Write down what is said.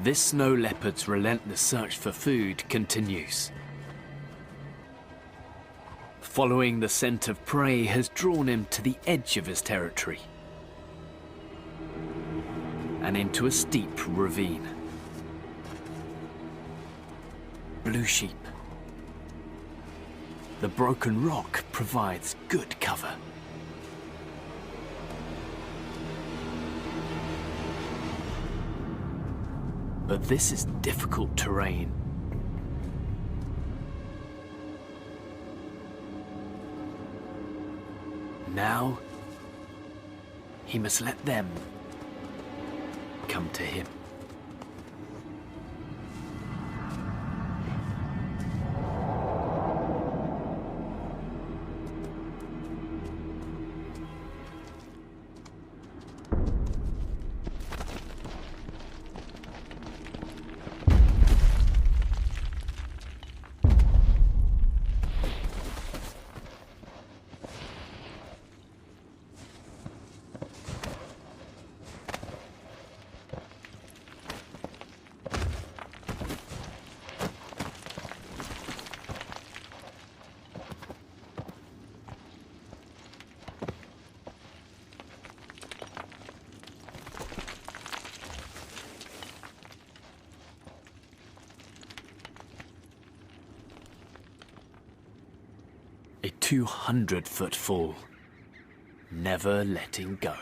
This snow leopard's relentless search for food continues. Following the scent of prey has drawn him to the edge of his territory and into a steep ravine. Blue sheep. The broken rock provides good cover. But this is difficult terrain. Now, he must let them come to him. A 200-foot fall, never letting go.